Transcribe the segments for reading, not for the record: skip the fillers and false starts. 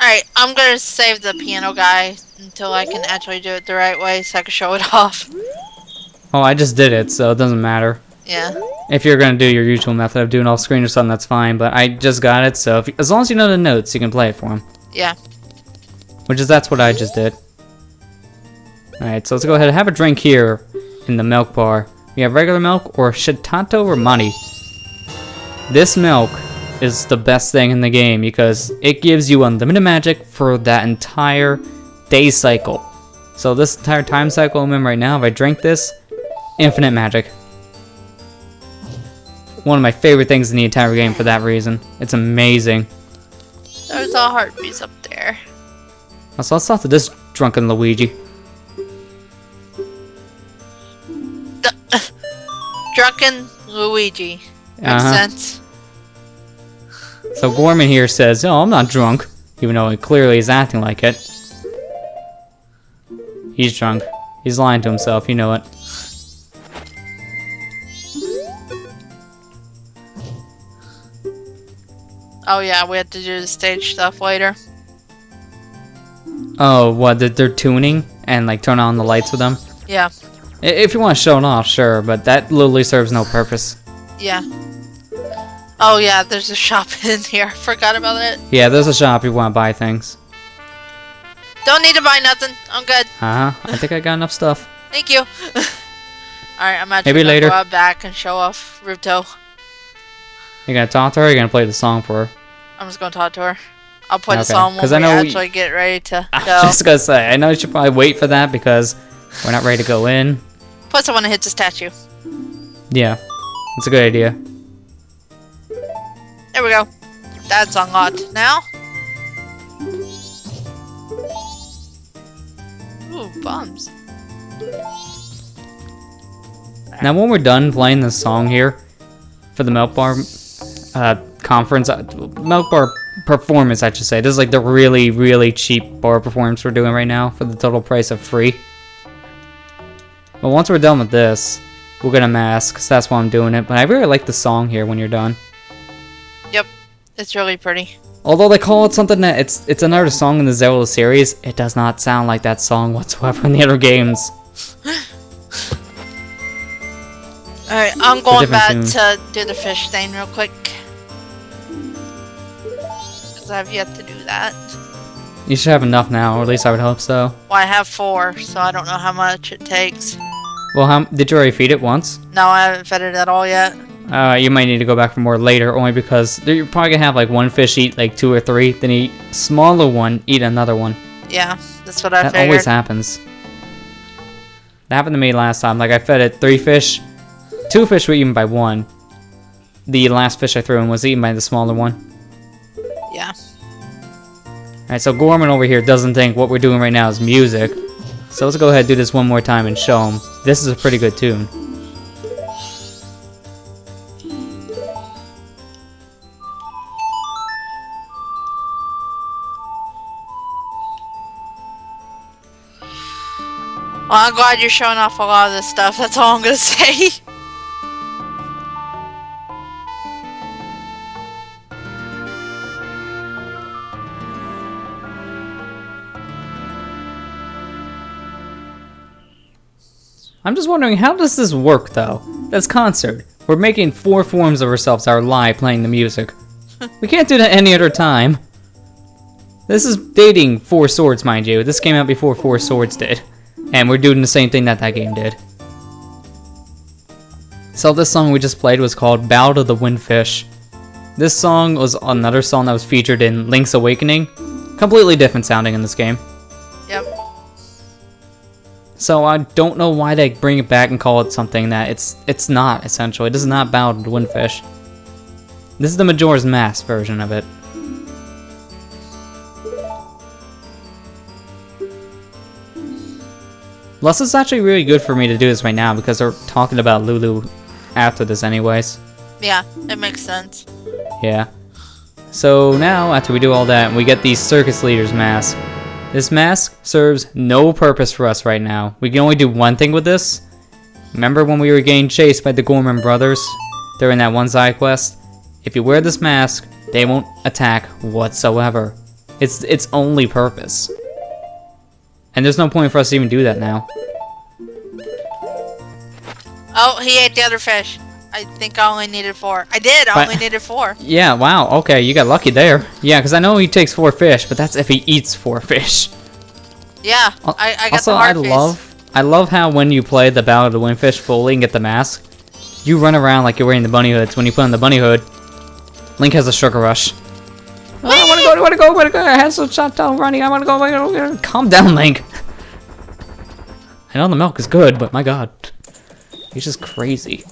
Alright, I'm gonna save the piano guy until I can actually do it the right way so I can show it off. Oh, I just did it, so it doesn't matter. Yeah. If you're gonna do your usual method of doing off screen or something, that's fine. But I just got it, so as long as you know the notes, you can play it for him. Yeah. That's what I just did. Alright, so let's go ahead and have a drink here in the milk bar. We have regular milk or Shitato or Money. This milk is the best thing in the game because it gives you unlimited magic for that entire day cycle. So this entire time cycle I'm in right now, if I drink this, infinite magic. One of my favorite things in the entire game for that reason. It's amazing. There's a heartbeat up there. So let's talk to this drunken Luigi. Drunken Luigi. Makes sense. So Gorman here says, "Oh, I'm not drunk," even though he clearly is acting like it. He's drunk. He's lying to himself, you know it. Oh yeah, we have to do the stage stuff later. Oh, what, they're tuning and like turn on the lights with them? Yeah. If you want to show it off, sure, but that literally serves no purpose. Yeah. Oh yeah, there's a shop in here. I forgot about it. Yeah, there's a shop if you want to buy things. Don't need to buy nothing. I'm good. I think I got enough stuff. Thank you. Alright, I'm actually Maybe gonna later. go out back and show off Ruto. You gonna talk to her or you gonna play the song for her? I'm just gonna talk to her. I'll play the Okay, song when 'cause we I know actually get ready to I go. was just gonna say, I know you should probably wait for that because we're not ready to go in. Plus, I want to hit the statue. Yeah, it's a good idea. There we go. That's unlocked now. Ooh, bombs. Now when we're done playing this song here for the Milk Bar conference, Milk Bar performance I should say, this is like the really, really cheap bar performance we're doing right now for the total price of free. But once we're done with this, we're gonna mask, so that's why I'm doing it. But I really like the song here when you're done. Yep, it's really pretty. Although they call it something that it's another song in the Zelda series, it does not sound like that song whatsoever in the other games. Alright, I'm going back tune. to do the fish stain real quick. Because I've yet to do that. You should have enough now, or at least I would hope so. Well, I have 4, so I don't know how much it takes. Well, did you already feed it once? No, I haven't fed it at all yet. You might need to go back for more later, only because you're probably gonna have like one fish eat like 2 or 3, then eat smaller one, eat another one. Yeah, that's what I That figured. always happens. That happened to me last time. Like I fed it 3 fish, 2 fish were eaten by 1. The last fish I threw in was eaten by the smaller one. Yeah. Alright, so Gorman over here doesn't think what we're doing right now is music. So let's go ahead and do this one more time and show him. This is a pretty good tune. Well, I'm glad you're showing off a lot of this stuff. That's all I'm gonna say. I'm just wondering, how does this work though? That's concert. We're making 4 forms of ourselves our live playing the music. We can't do that any other time. This is dating 4 Swords, mind you. This came out before 4 Swords did. And we're doing the same thing that game did. So this song we just played was called Bow to the Windfish. This song was another song that was featured in Link's Awakening. Completely different sounding in this game. Yep. So I don't know why they bring it back and call it something that it's not, essentially. This is not Bow to the Windfish. This is the Majora's Mask version of it. Plus, it's actually really good for me to do this right now because they're talking about Lulu after this anyways. Yeah, it makes sense. Yeah. So now, after we do all that, we get the Circus Leader's Mask. This mask serves no purpose for us right now. We can only do one thing with this. Remember when we were getting chased by the Gorman brothers during that one side quest? if you wear this mask, they won't attack whatsoever. It's its only purpose. And there's no point for us to even do that now. Oh, he ate the other fish. I think I only needed 4. I did. I only needed 4. Yeah, wow. Okay, you got lucky there. Yeah, because I know he takes 4 fish, but that's if he eats 4 fish. Yeah, I got also, the hard face. I love how when you play the Battle of the Windfish fully and get the mask, you run around like you're wearing the bunny hoods. When you put on the bunny hood, Link has a sugar rush. Oh, I wanna go, I have some shot down running, I wanna go. Calm down, Link. I know the milk is good, but my god. He's just crazy.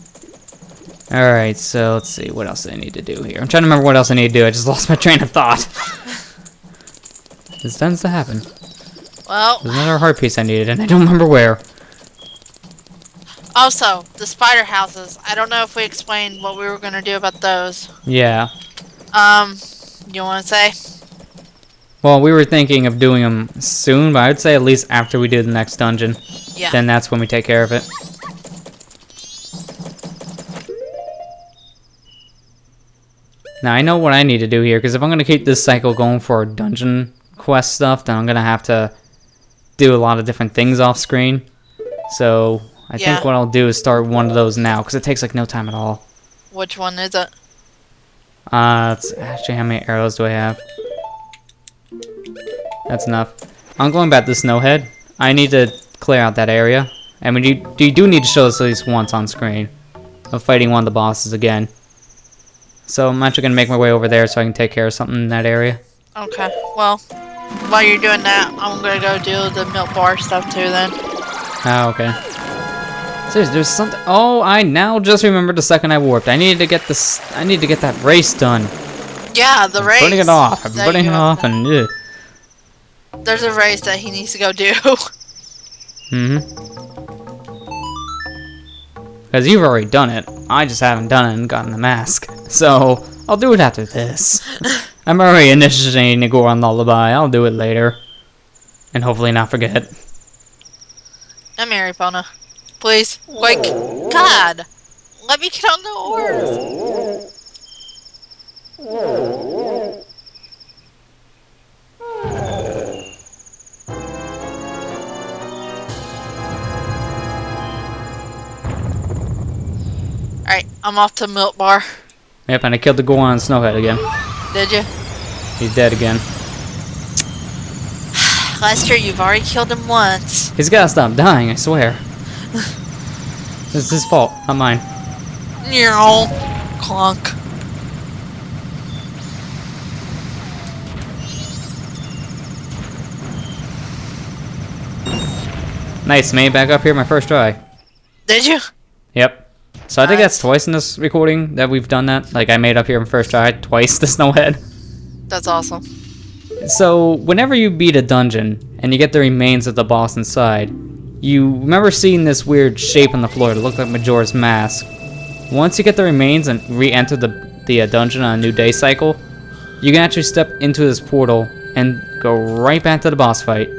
Alright, so let's see, what else do I need to do here? I'm trying to remember what else I need to do, I just lost my train of thought. This tends to happen. Well, there's another heart piece I needed, and I don't remember where. Also, the spider houses. I don't know if we explained what we were going to do about those. Yeah. You want to say? Well, we were thinking of doing them soon, but I would say at least after we do the next dungeon. Yeah. Then that's when we take care of it. Now, I know what I need to do here, because if I'm going to keep this cycle going for dungeon quest stuff, then I'm going to have to do a lot of different things off screen. So, I think what I'll do is start one of those now, because it takes like no time at all. Which one is it? Let's actually, how many arrows do I have? That's enough. I'm going back to Snowhead. I need to clear out that area. I mean, you do need to show us at least once on screen of fighting one of the bosses again. So I'm actually going to make my way over there so I can take care of something in that area. Okay, well, while you're doing that, I'm going to go do the milk bar stuff too then. Oh, okay. Seriously, there's something. Oh, I now just remembered the second I warped. I needed to get this. I need to get that race done. Yeah, the race. Putting it off. I'm putting it off, and there's a race that he needs to go do. Because you've already done it. I just haven't done it and gotten the mask. So I'll do it after this. I'm already initiating Goron Lullaby. I'll do it later, and hopefully not forget. I'm here, Epona. Please, like, God, let me get on the oars. Alright, I'm off to Milk Bar. Yep, and I killed the Goron Snowhead again. Did you? He's dead again. Lester, you've already killed him once. He's gotta stop dying, I swear. It's his fault, not mine. Meow. Clunk. Nice, made it back up here my first try. Did you? Yep. So I think that's twice in this recording that we've done that. Like, I made up here my first try, twice the Snowhead. That's awesome. So, whenever you beat a dungeon, and you get the remains of the boss inside, you remember seeing this weird shape on the floor that looked like Majora's mask. Once you get the remains and re-enter the dungeon on a new day cycle, you can actually step into this portal and go right back to the boss fight.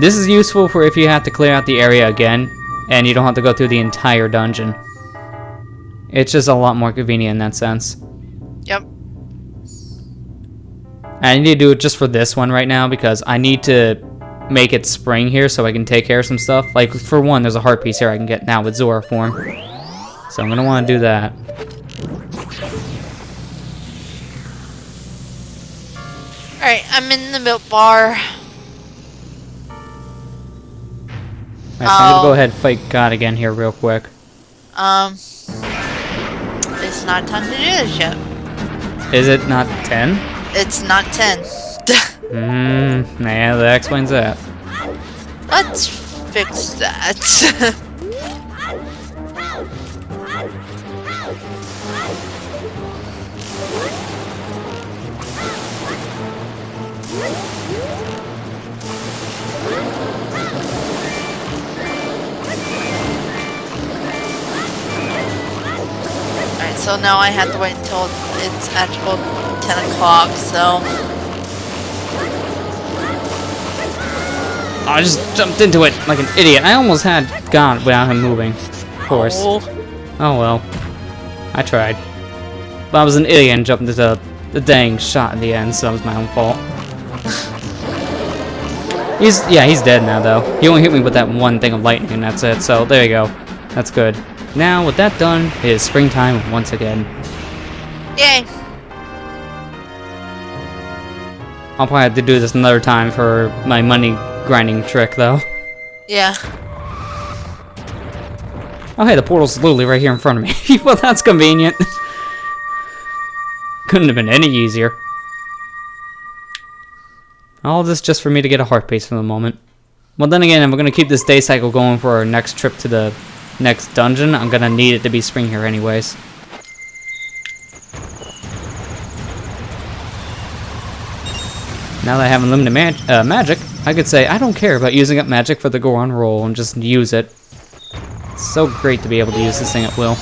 This is useful for if you have to clear out the area again, and you don't have to go through the entire dungeon. It's just a lot more convenient in that sense. Yep. I need to do it just for this one right now because I need to make it spring here so I can take care of some stuff. Like, for one, there's a heart piece here I can get now with Zora form. So I'm going to want to do that. Alright, I'm in the Milk Bar. Alright, so I'm going to go ahead and fight God again here real quick. It's not time to do this yet. Is it not 10? It's not 10. Yeah, that explains that. Let's fix that. Alright, so now I have to wait until it's actual 10 o'clock, so... I just jumped into it like an idiot. I almost had God without him moving. Of course. Oh well. I tried. But I was an idiot and jumped into the dang shot in the end, so that was my own fault. He's dead now though. He only hit me with that one thing of lightning and that's it, so there you go. That's good. Now with that done, it is springtime once again. Yay! I'll probably have to do this another time for my money grinding trick though. Yeah. Oh hey, the portal's literally right here in front of me. Well, that's convenient. Couldn't have been any easier. All this just for me to get a heart piece for the moment. Well, then again, if we're going to keep this day cycle going for our next trip to the next dungeon, I'm going to need it to be spring here anyways. Now that I have unlimited magic, I could say I don't care about using up magic for the Goron roll and just use it. It's so great to be able to use this thing at will.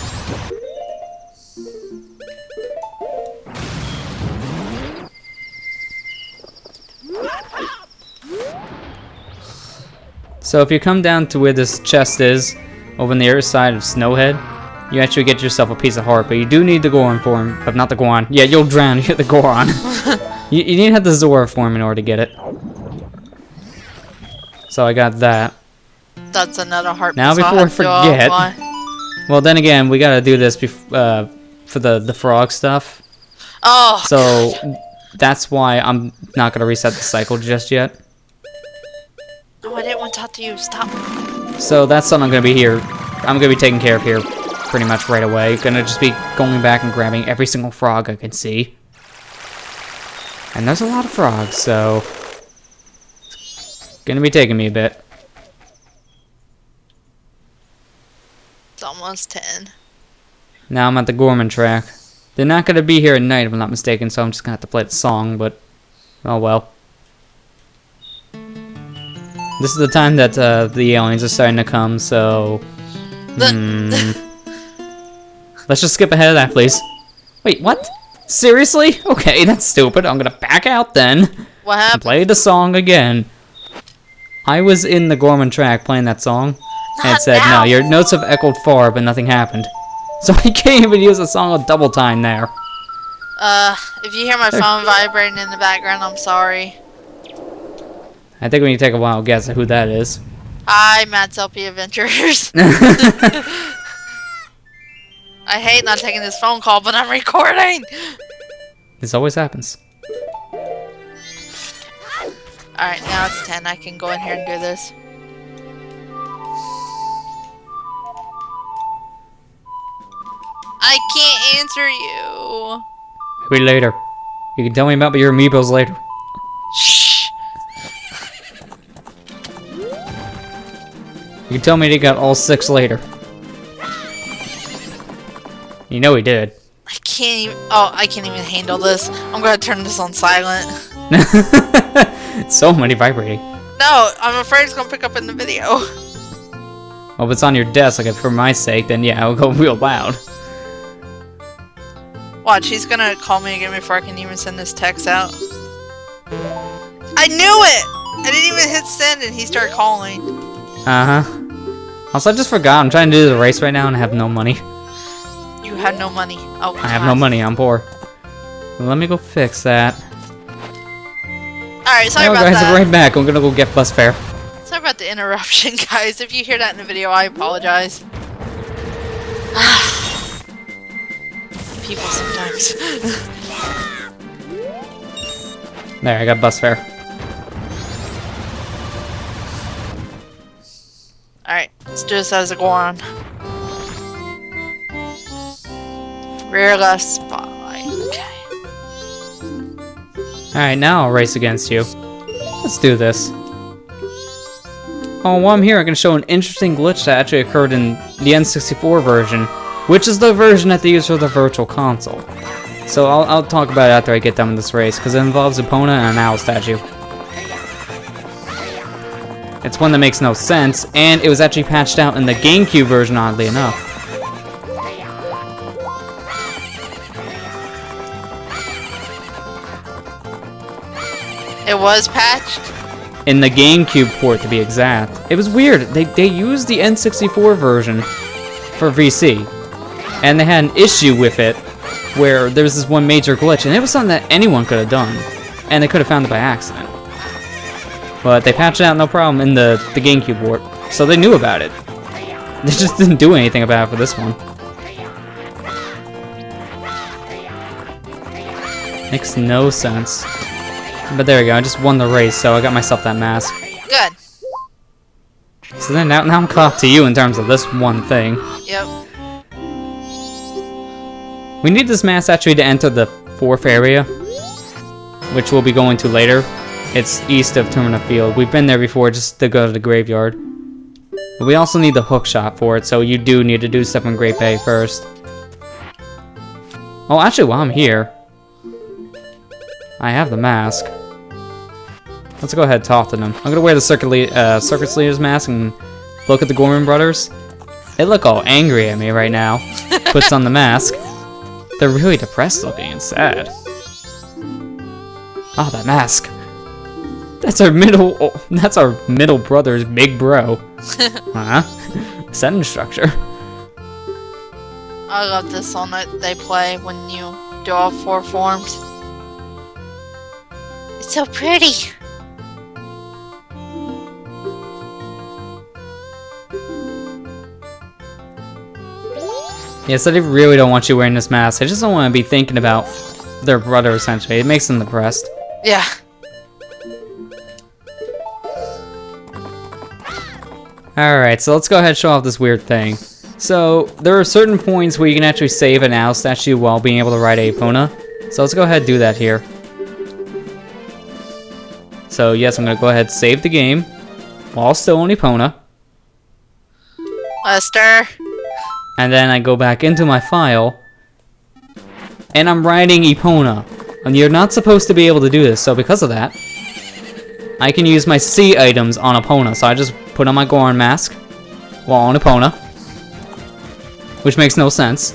So if you come down to where this chest is, over on the other side of Snowhead, you actually get yourself a piece of heart, but you do need the Goron form, but not the Goron. Yeah, you'll drown, you get the Goron. you need to have the Zora form in order to get it. So I got that. That's another heart. Now before I forget, well then again, we gotta do this for the frog stuff. Oh! So that's why I'm not gonna reset the cycle just yet. Oh, I didn't want to talk to you. Stop. So that's something I'm gonna be taking care of here pretty much right away. Gonna just be going back and grabbing every single frog I can see. And there's a lot of frogs, so it's gonna be taking me a bit. It's almost 10. Now I'm at the Gorman track. They're not gonna be here at night if I'm not mistaken, so I'm just gonna have to play the song, but oh well. This is the time that the aliens are starting to come, so let's just skip ahead of that, please. Wait, what? Seriously? Okay, that's stupid. I'm gonna back out then. What happened? Play the song again. I was in the Gorman track playing that song, and it said, no, your notes have echoed far, but nothing happened. So I can't even use the song a double time there. If you hear my phone vibrating in the background, I'm sorry. I think we need to take a wild guess at who that is. Hi, Matt's LP Adventures. I hate not taking this phone call, but I'm recording. This always happens. Alright, now it's 10. I can go in here and do this. I can't answer you. Maybe later. You can tell me about your amiibos later. Shh. You can tell me they got all 6 later. You know he did. I can't even. Oh, I can't even handle this. I'm gonna turn this on silent. So many vibrating. No, I'm afraid it's gonna pick up in the video. Well, if it's on your desk, like for my sake, then yeah, I'll go real loud. Watch, he's gonna call me again before I can even send this text out. I knew it! I didn't even hit send and he started calling. Uh-huh. Also, I just forgot. I'm trying to do the race right now and I have no money. You have no money. Oh, I have no money. I'm poor. Well, let me go fix that. Alright, sorry about guys, that. I'll be right back. I'm gonna go get bus fare. Sorry about the interruption, guys. If you hear that in the video, I apologize. People sometimes. There, I got bus fare. Alright, let's do this as a Goron. Rear left spotlight. Okay. Alright, now I'll race against you. Let's do this. Oh, while I'm here, I can show an interesting glitch that actually occurred in the N64 version, which is the version that they use for the Virtual Console. So I'll talk about it after I get done with this race, because it involves Epona and an owl statue. It's one that makes no sense, and it was actually patched out in the GameCube version, oddly enough. It was patched? In the GameCube port, to be exact. It was weird. They used the N64 version for VC, and they had an issue with it where there was this one major glitch, and it was something that anyone could have done, and they could have found it by accident. But they patched it out no problem in the GameCube warp, so they knew about it. They just didn't do anything about it for this one. Makes no sense. But there we go, I just won the race, so I got myself that mask. Good. So then now I'm caught up to you in terms of this one thing. Yep. We need this mask actually to enter the 4th area, which we'll be going to later. It's east of Terminal Field. We've been there before just to go to the graveyard. But we also need the hook shot for it, so you do need to do stuff in Great Bay first. Oh, actually, while I'm here, I have the mask. Let's go ahead and talk to them. I'm gonna wear the circus leader's mask and look at the Gorman brothers. They look all angry at me right now. Puts on the mask. They're really depressed looking and sad. Oh, that mask. That's our middle brother's big bro. Huh? Sentence structure. I love the song that they play when you do all 4 forms. It's so pretty. Yeah, so they really don't want you wearing this mask. They just don't want to be thinking about their brother, essentially. It makes them depressed. Yeah. Alright, so let's go ahead and show off this weird thing. So, there are certain points where you can actually save an owl statue while being able to ride a Epona. So let's go ahead and do that here. So yes, I'm going to go ahead and save the game while still on Epona. Lester. And then I go back into my file, and I'm riding Epona. And you're not supposed to be able to do this, so because of that, I can use my C items on Epona. So I just put on my Goron mask while on Epona, which makes no sense.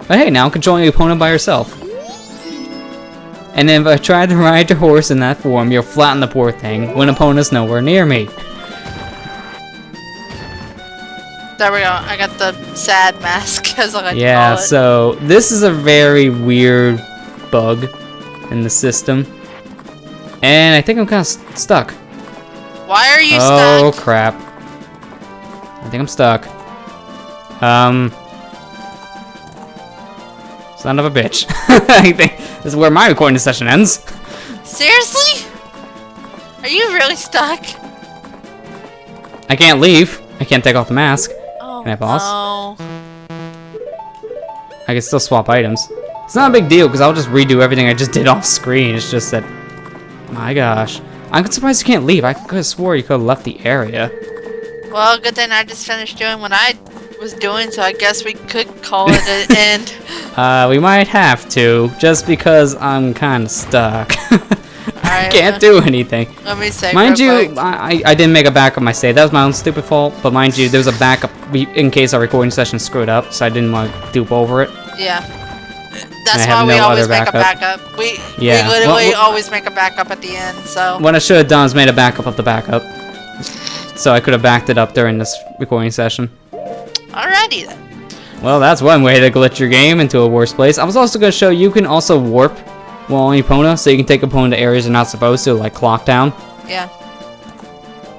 But hey, now I'm controlling Epona by herself. And then if I try to ride your horse in that form, you'll flatten the poor thing when Epona's nowhere near me. There we go. I got the sad mask, as I like to call Yeah, it. so this is a very weird bug in the system. And I think I'm kind of stuck. Why are you Oh, stuck? crap. I think I'm stuck. Son of a bitch. I think this is where my recording session ends. Seriously? Are you really stuck? I can't leave. I can't take off the mask. Oh, Can I pause? no. I can still swap items. It's not a big deal because I'll just redo everything I just did off screen. It's just that, my gosh. I'm surprised you can't leave. I could have swore you could have left the area. Well, good thing I just finished doing what I was doing, so I guess we could call it an end. We might have to, just because I'm kind of stuck. I Alright, can't do anything. let me save Mind real you, quick. I didn't make a backup of my save. That was my own stupid fault. But mind you, there's a backup in case our recording session screwed up, so I didn't want to dupe over it. Yeah. I That's have why we no always other make a backup. backup. We Yeah. literally Well, always make a backup at the end, so. What I should have done is made a backup of the backup, so I could have backed it up during this recording session. Alrighty then. Well, that's one way to glitch your game into a worse place. I was also going to show you can also warp while on Epona, so you can take Epona to areas you're not supposed to, like Clock Town. Yeah.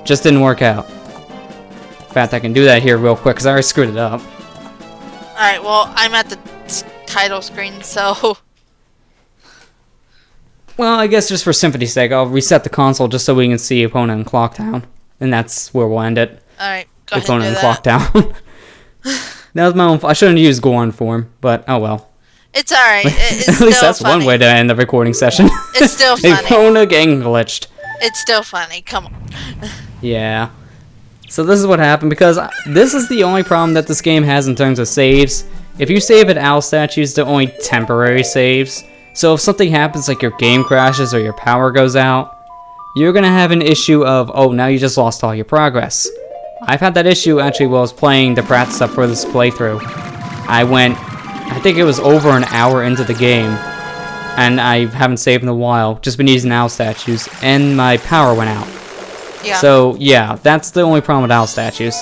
Just didn't work out. In fact, I can do that here real quick, because I already screwed it up. Alright, well, I'm at the title screen, so. Well, I guess just for symphony's sake, I'll reset the console just so we can see Epona in Clock Town. And that's where we'll end it. Alright, go ahead Epona and in do Clock that. Town. That was my own I shouldn't have used Goron form, but oh well. It's alright. It's At least still that's funny. one way to end the recording session. It's still funny. Epona getting glitched. It's still funny. Come on. Yeah. So this is what happened, because this is the only problem that this game has in terms of saves. If you save at owl statues, they're only temporary saves. So if something happens, like your game crashes or your power goes out, you're gonna have an issue of, oh, now you just lost all your progress. I've had that issue actually while I was playing the practice stuff for this playthrough. I think it was over an hour into the game, and I haven't saved in a while, just been using owl statues, and my power went out. Yeah. So yeah, that's the only problem with owl statues.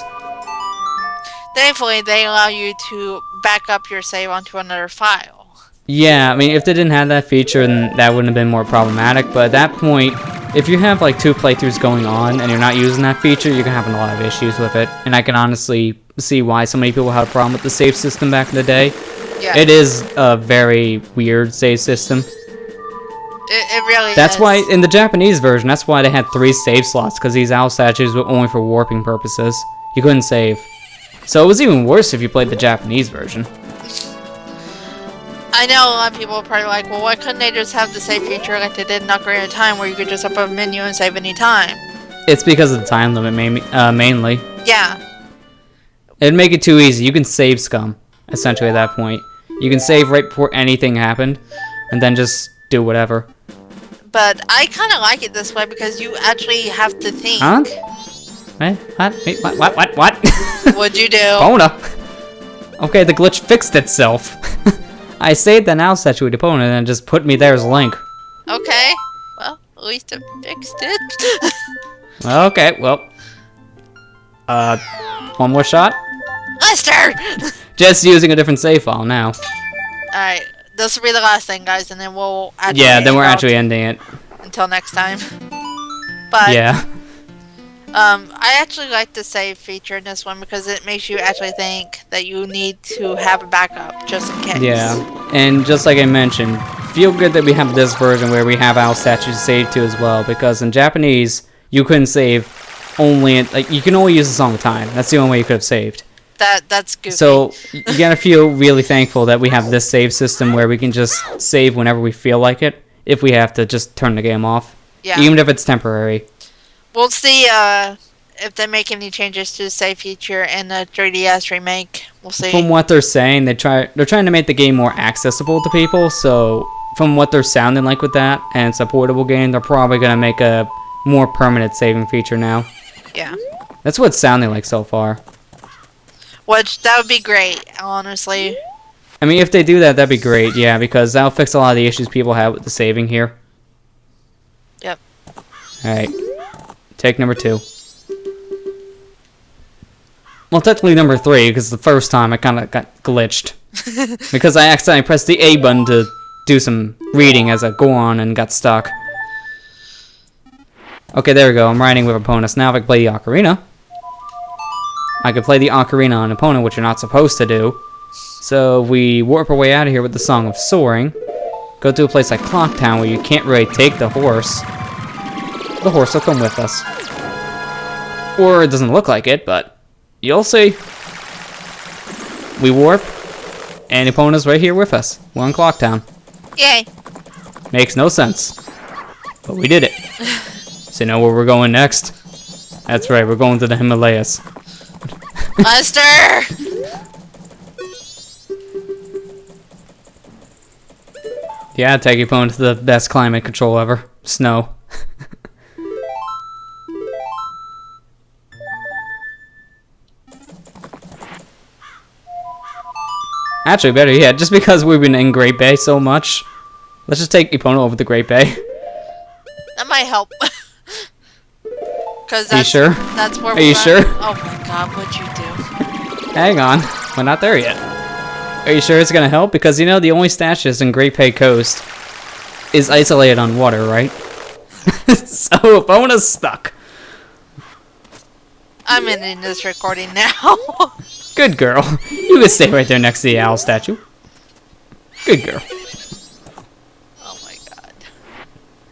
Thankfully, they allow you to back up your save onto another file. Yeah, I mean, if they didn't have that feature, then that wouldn't have been more problematic. But at that point, if you have like 2 playthroughs going on and you're not using that feature, you're gonna have a lot of issues with it. And I can honestly see why so many people had a problem with the save system back in the day. Yeah. It is a very weird save system. It really That's is. why, in the Japanese version, that's why they had 3 save slots, because these owl statues were only for warping purposes. You couldn't save. So it was even worse if you played the Japanese version. I know a lot of people are probably like, well, why couldn't they just have the save feature like they did in Ocarina of Time, where you could just open a menu and save any time? It's because of the time limit, mainly. Yeah. It'd make it too easy. You can save scum, essentially, at that point. You can save right before anything happened, and then just do whatever. But I kind of like it this way because you actually have to think. Huh? What? What'd you do? Epona! Okay, the glitch fixed itself. I saved the owl statue with Epona and then just put me there as Link. Okay. Well, at least it fixed it. Okay, well. One more shot? Lester! Just using a different save file now. Alright, this will be the last thing, guys, and then we'll actually Yeah, then we're actually ending it. until next time. But Yeah. I actually like the save feature in this one because it makes you actually think that you need to have a backup just in case. Yeah, and just like I mentioned, feel good that we have this version where we have owl statues saved to as well, because in Japanese, you couldn't save only, like, you can only use the song time. That's the only way you could have saved. That's goofy. So, you gotta feel really thankful that we have this save system where we can just save whenever we feel like it, if we have to just turn the game off. Yeah. Even if it's temporary. We'll see if they make any changes to the save feature in the 3DS remake. We'll see. From what they're saying, they're trying to make the game more accessible to people, so from what they're sounding like with that, and it's a portable game, they're probably gonna make a more permanent saving feature now. Yeah. That's what it's sounding like so far. Which, that would be great, honestly. I mean, if they do that, that'd be great, yeah, because that'll fix a lot of the issues people have with the saving here. Yep. Alright. Take number 2. Well, technically number 3, because the first time I kind of got glitched. Because I accidentally pressed the A button to do some reading as I go on and got stuck. Okay, there we go. I'm riding with Epona. Now if I can play the ocarina, I can play the ocarina on Epona, which you're not supposed to do. So we warp our way out of here with the Song of Soaring. Go to a place like Clock Town where you can't really take the horse. The horse will come with us. Or it doesn't look like it, but you'll see. We warp, and Epona's right here with us. We're in Clock Town. Yay. Makes no sense. But we did it. So you know where we're going next? That's right, we're going to the Himalayas. Lester! Yeah, take Epona to the best climate control ever. Snow. Actually, better yet, just because we've been in Great Bay so much, let's just take Epona over the Great Bay. That might help. Cause Are you sure? That's where Are you sure? Oh my god, what'd you do? Hang on, we're not there yet. Are you sure it's gonna help? Because you know the only statues in Great Bay Coast is isolated on water, right? So Epona's stuck. I'm ending this recording now. Good girl. You can stay right there next to the owl statue. Good girl. Oh my god.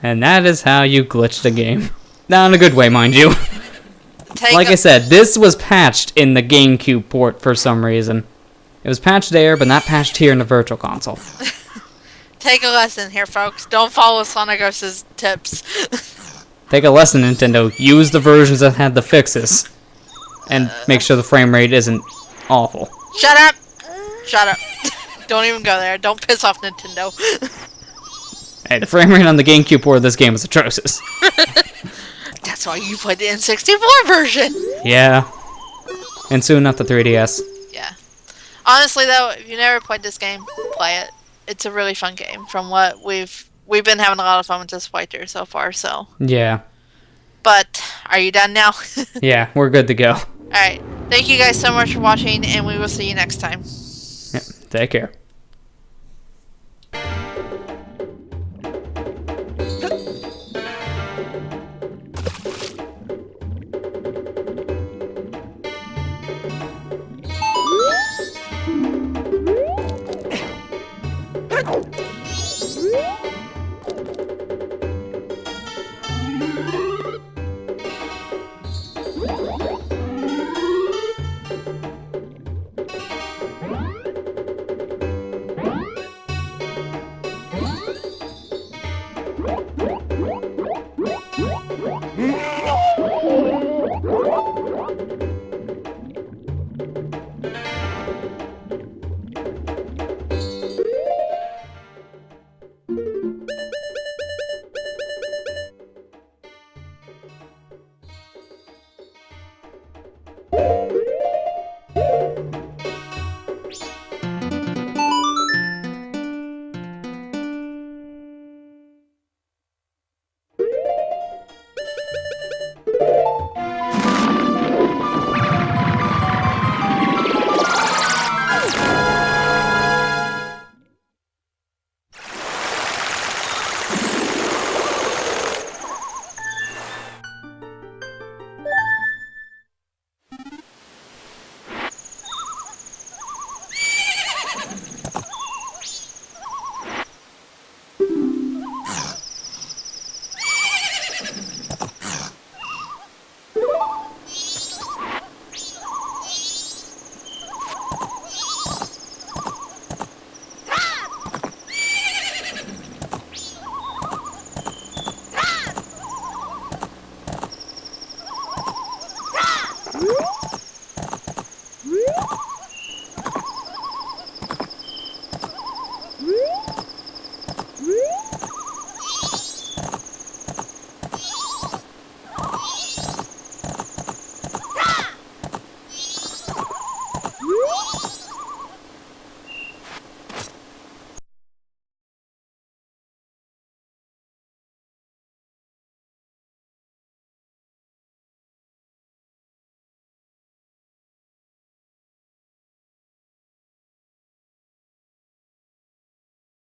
And that is how you glitch the game. Not in a good way, mind you. Like I said, this was patched in the GameCube port for some reason. It was patched there, but not patched here in the Virtual Console. Take a lesson here, folks. Don't follow SonicGhost's tips. Take a lesson, Nintendo. Use the versions that had the fixes. And make sure the frame rate isn't awful. Shut up! Shut up. Don't even go there. Don't piss off Nintendo. Hey, the frame rate on the GameCube port of this game was atrocious. That's why you played the N64 version. Yeah. And soon enough the 3DS. Yeah. Honestly, though, if you never played this game, play it. It's a really fun game. From what we've been having a lot of fun with this playthrough so far. So. Yeah. But are you done now? Yeah, we're good to go. Alright. Thank you guys so much for watching, and we will see you next time. Yep, take care.